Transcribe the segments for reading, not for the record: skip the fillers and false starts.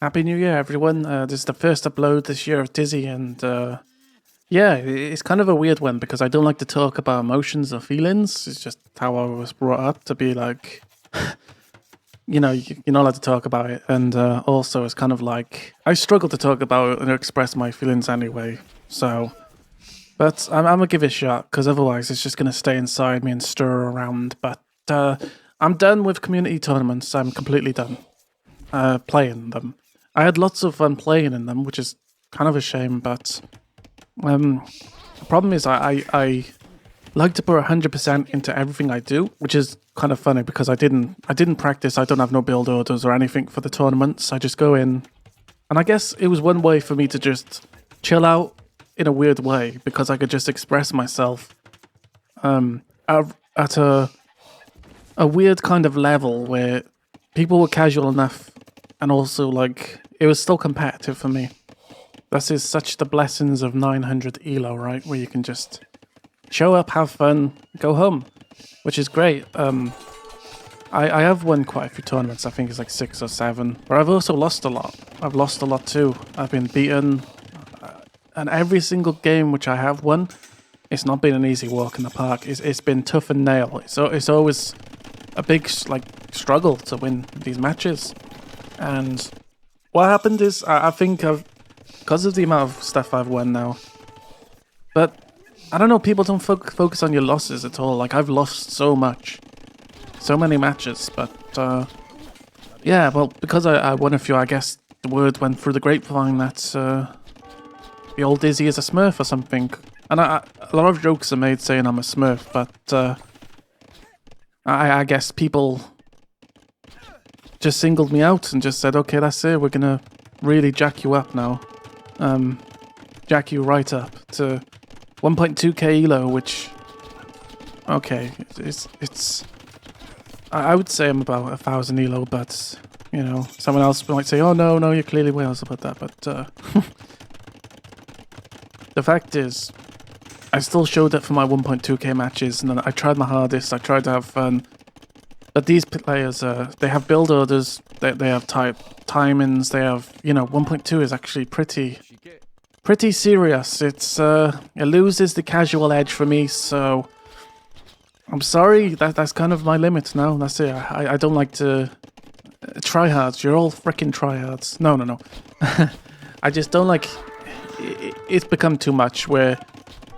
Happy New Year, everyone. This is the first upload this year of Dizzy, and yeah, it's kind of a weird one because I don't like to talk about emotions or feelings. It's just how I was brought up to be like, you're not allowed to talk about it. And also, it's kind of like, I struggle to talk about it and express my feelings anyway. So, but I'm going to give it a shot because otherwise it's just going to stay inside me and stir around. But I'm done with community tournaments. I'm completely done playing them. I had lots of fun playing in them, which is kind of a shame, but the problem is I like to put 100% into everything I do, which is kind of funny because I didn't practice. I don't have no build orders or anything for the tournaments. I just go in, and I guess it was one way for me to just chill out in a weird way because I could just express myself at a weird kind of level where people were casual enough, and also like it was still competitive for me. This is such the blessings of 900 elo, right? Where you can just show up, have fun, go home, which is great. I have won quite a few tournaments. I think it's like 6 or 7, but I've also lost a lot. I've lost a lot too. I've been beaten, and every single game which I have won, it's not been an easy walk in the park. It's been tough and nail. It's always a big struggle to win these matches. And what happened is I think because of the amount of stuff I've won now, but I don't know, people don't focus on your losses at all. Like, I've lost so much, so many matches, but yeah, well, because I won a few, I guess the word went through the grapevine that the old Dizzy is a smurf or something. And a lot of jokes are made saying I'm a smurf, but I guess people just singled me out and just said, okay, that's it, we're gonna really jack you up now. Jack you right up to 1.2k elo, which, okay, it's I would say I'm about 1,000 elo, but, you know, someone else might say, oh no, you're clearly way else about that, but the fact is, I still showed up for my 1.2k matches, and I tried my hardest, I tried to have fun. But these players, they have build orders, they have timings, they have, 1.2 is actually pretty serious. It loses the casual edge for me, so I'm sorry, that's kind of my limit now, that's it. I don't like to tryhards, you're all freaking tryhards. No. I just don't like, it's become too much where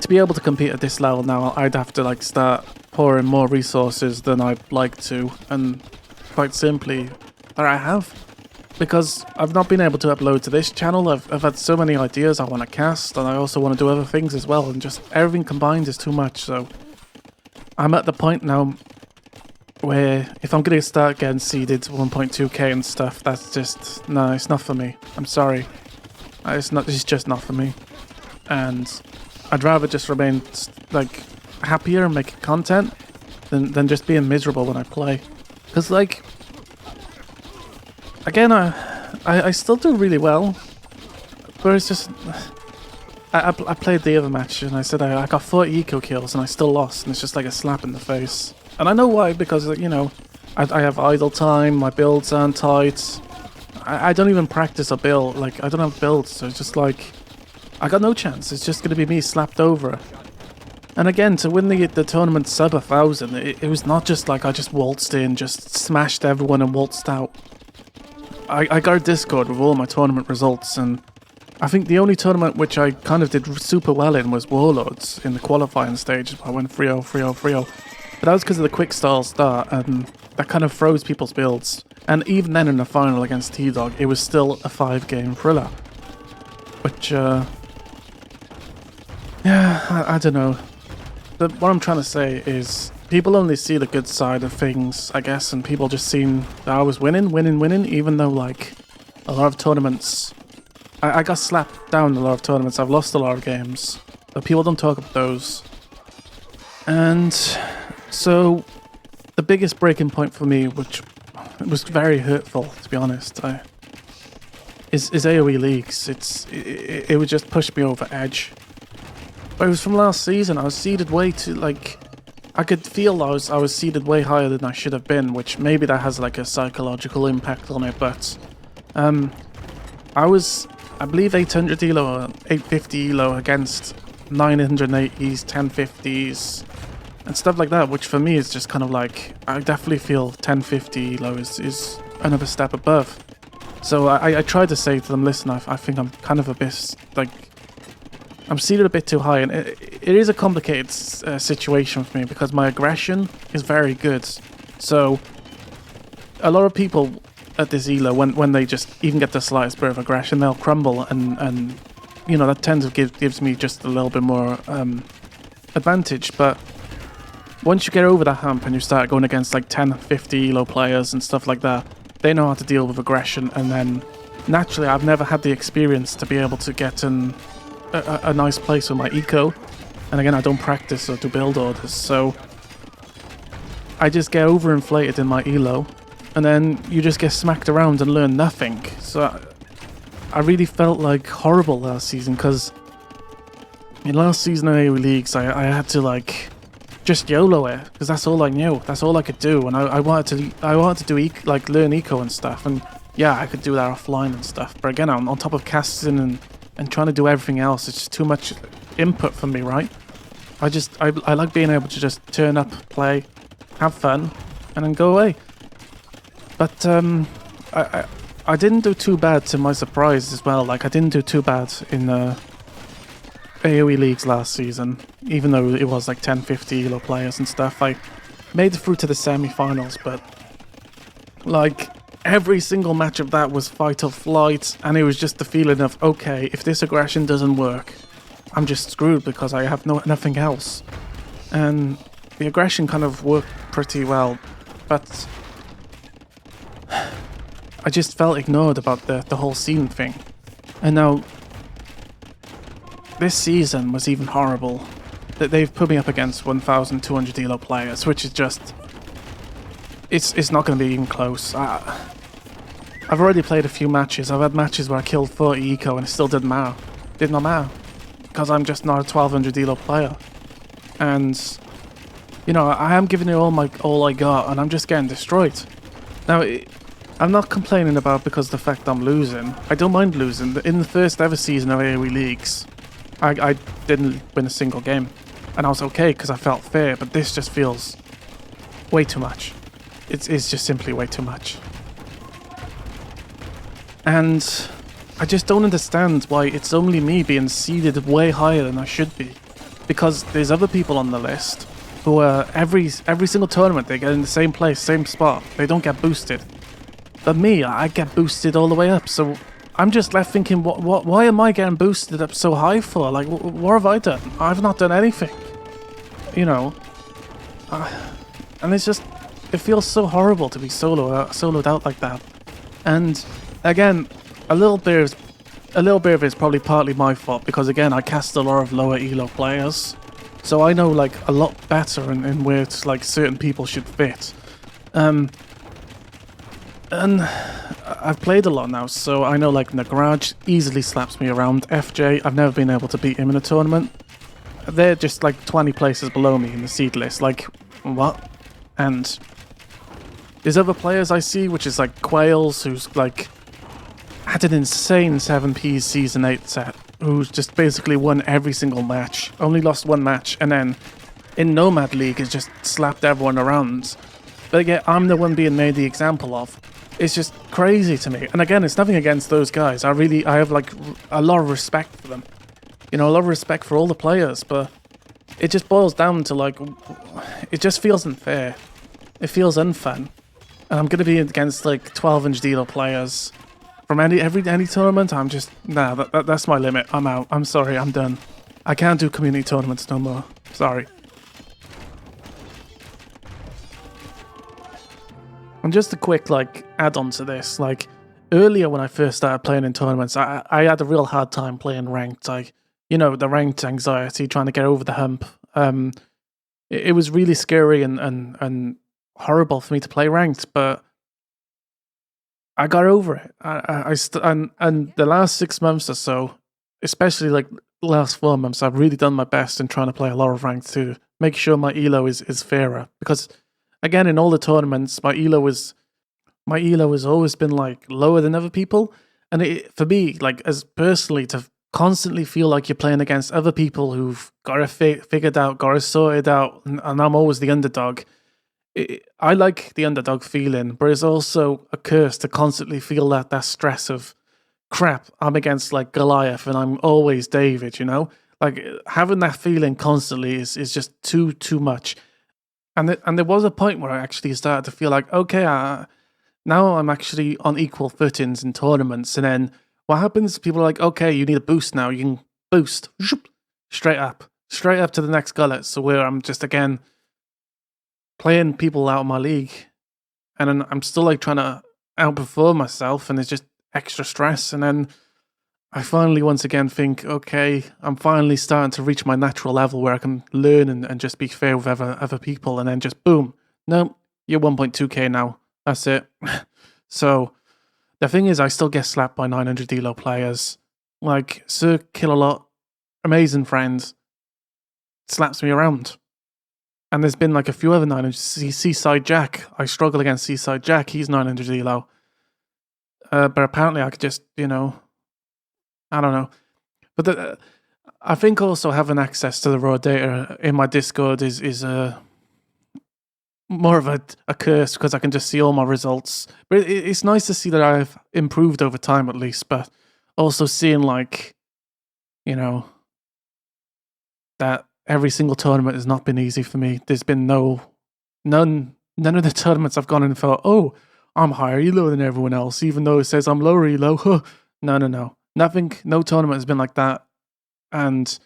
to be able to compete at this level now, I'd have to like start pouring more resources than I'd like to, and quite simply, that I have. Because I've not been able to upload to this channel, I've had so many ideas I want to cast, and I also want to do other things as well, and just everything combined is too much, so I'm at the point now where if I'm going to start getting seeded to 1.2k and stuff, that's just, no, it's not for me. I'm sorry. It's just not for me. And I'd rather just remain like happier and making content than just being miserable when I play. Because like, again, I still do really well, but it's just, I played the other match and I said I got 40 eco kills and I still lost, and it's just like a slap in the face. And I know why, because, I have idle time, my builds aren't tight, I don't even practice a build, like, I don't have builds, so it's just like, I got no chance, it's just going to be me slapped over. And again, to win the tournament sub 1,000, it was not just like I just waltzed in, just smashed everyone and waltzed out. I got a Discord with all my tournament results, and I think the only tournament which I kind of did super well in was Warlords in the qualifying stage. I went 3-0, 3-0, 3-0. But that was because of the quick start, and that kind of froze people's builds. And even then in the final against T-Dog, it was still a 5-game thriller. Which, yeah, I don't know. But what I'm trying to say is, people only see the good side of things, I guess, and people just seen that I was winning, even though, like, a lot of tournaments, I got slapped down in a lot of tournaments, I've lost a lot of games, but people don't talk about those. And so, the biggest breaking point for me, which was very hurtful, to be honest, is AoE leagues. It would just push me over edge. But it was from last season, I was seeded way too, like, I could feel I was seeded way higher than I should have been, which maybe that has like a psychological impact on it, but I believe 800 elo or 850 elo against 980s, 1050s, and stuff like that, which for me is just kind of like, I definitely feel 1050 elo is another step above. So I tried to say to them, listen, I think I'm kind of a bit, like, I'm seated a bit too high, and it is a complicated situation for me because my aggression is very good. So a lot of people at this elo, when they just even get the slightest bit of aggression, they'll crumble, and you know, that tends to gives me just a little bit more advantage. But once you get over that hump and you start going against like 10, 50 elo players and stuff like that, they know how to deal with aggression, and then naturally I've never had the experience to be able to get in a nice place with my eco, and again I don't practice or do build orders, so I just get overinflated in my elo, and then you just get smacked around and learn nothing. So I really felt like horrible last season, because in last season of AoE Leagues I had to like just YOLO it, because that's all I knew, that's all I could do, and I wanted to do like learn eco and stuff, and yeah, I could do that offline and stuff, but again on top of casting and trying to do everything else, it's just too much input for me, right? I like being able to just turn up, play, have fun, and then go away. But I didn't do too bad, to my surprise as well. Like, I didn't do too bad in AoE Leagues last season, even though it was like 10, 50 elo players and stuff. I made it through to the semi-finals, but like every single match of that was fight or flight, and it was just the feeling of, okay, if this aggression doesn't work, I'm just screwed because I have nothing else. And the aggression kind of worked pretty well, but I just felt ignored about the whole scene thing. And now this season was even horrible. That they've put me up against 1,200 elo players, which is just, it's not going to be even close. I've already played a few matches. I've had matches where I killed 40 eco and it still didn't matter. Did not matter. Because I'm just not a 1,200 elo player. And, you know, I am giving it all I got, and I'm just getting destroyed. Now, I'm not complaining about because of the fact I'm losing. I don't mind losing. In the first ever season of AoE Leagues, I didn't win a single game. And I was okay because I felt fair, but this just feels way too much. It's just simply way too much. And I just don't understand why it's only me being seeded way higher than I should be. Because there's other people on the list who are every single tournament they get in the same place, same spot. They don't get boosted. But me, I get boosted all the way up. So I'm just left thinking, why am I getting boosted up so high for? Like, what have I done? I've not done anything. You know. And it's just, it feels so horrible to be soloed out like that. And again, a little bit of it is probably partly my fault, because again, I cast a lot of lower elo players, so I know like a lot better in where it's like certain people should fit. And I've played a lot now, so I know like Nagraj easily slaps me around. FJ, I've never been able to beat him in a tournament. They're just like 20 places below me in the seed list. Like, what? And there's other players I see, which is like Quails, who's like had an insane 7P Season 8 set, who's just basically won every single match, only lost one match, and then in Nomad League has just slapped everyone around. But again, I'm the one being made the example of. It's just crazy to me. And again, it's nothing against those guys. I have like a lot of respect for them. You know, a lot of respect for all the players, but it just boils down to like, it just feels unfair. It feels unfun. And I'm going to be against like 12-inch dealer players from any tournament. I'm just, nah, that's my limit. I'm out. I'm sorry, I'm done. I can't do community tournaments no more. Sorry. And just a quick like add-on to this, like earlier when I first started playing in tournaments, I had a real hard time playing ranked. Like, you know, the ranked anxiety, trying to get over the hump. It was really scary and horrible for me to play ranked, but I got over it. And the last 6 months or so, especially like the last 4 months, I've really done my best in trying to play a lot of ranked to make sure my elo is fairer. Because again, in all the tournaments, my elo has always been like lower than other people, And for me, like as personally, to constantly feel like you're playing against other people who've got it figured out, got it sorted out, and I'm always the underdog. I like the underdog feeling, but it's also a curse to constantly feel that stress of crap. I'm against like Goliath, and I'm always David. Like having that feeling constantly is just too much. And there was a point where I actually started to feel like, okay, now I'm actually on equal footings in tournaments. And then what happens? People are like, okay, you need a boost now. You can boost straight up to the next gullet. So where I'm just again playing people out of my league, and then I'm still like trying to outperform myself, and it's just extra stress. And then I finally once again think, okay, I'm finally starting to reach my natural level where I can learn and just be fair with other people, and then just boom, no, you're 1.2k now. That's it. So the thing is, I still get slapped by 900 elo players. Like Sir Kill-A-Lot, amazing friend, slaps me around. And there's been like a few other 900. Seaside Jack, I struggle against Seaside Jack. He's 900 elo. But apparently I could just, I don't know. But I think also having access to the raw data in my Discord is more of a curse, because I can just see all my results. But it's nice to see that I've improved over time at least, but also seeing like, that every single tournament has not been easy for me. There's been none of the tournaments I've gone in and felt, oh, I'm higher elo than everyone else, even though it says I'm lower elo. No. Nothing, no tournament has been like that. And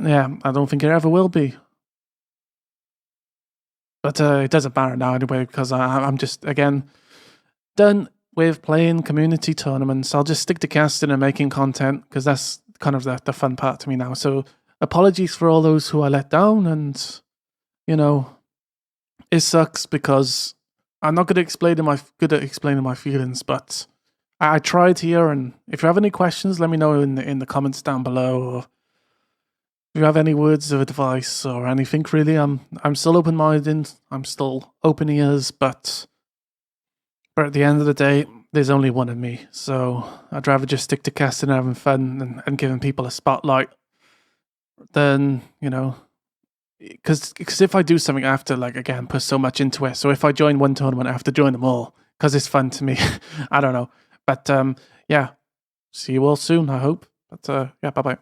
yeah, I don't think it ever will be. But it doesn't matter now anyway, because I'm just, again, done with playing community tournaments. I'll just stick to casting and making content, because that's kind of the fun part to me now. So apologies for all those who I let down, and, it sucks because I'm not good at explaining my feelings, but I tried here, and if you have any questions, let me know in the comments down below, or if you have any words of advice or anything, really. I'm still open-minded, I'm still open ears, but at the end of the day, there's only one of me, so I'd rather just stick to casting and having fun and giving people a spotlight than, because if I do something, I have to, like, again, put so much into it. So if I join one tournament, I have to join them all because it's fun to me. I don't know. But yeah, see you all soon, I hope. But yeah, bye-bye.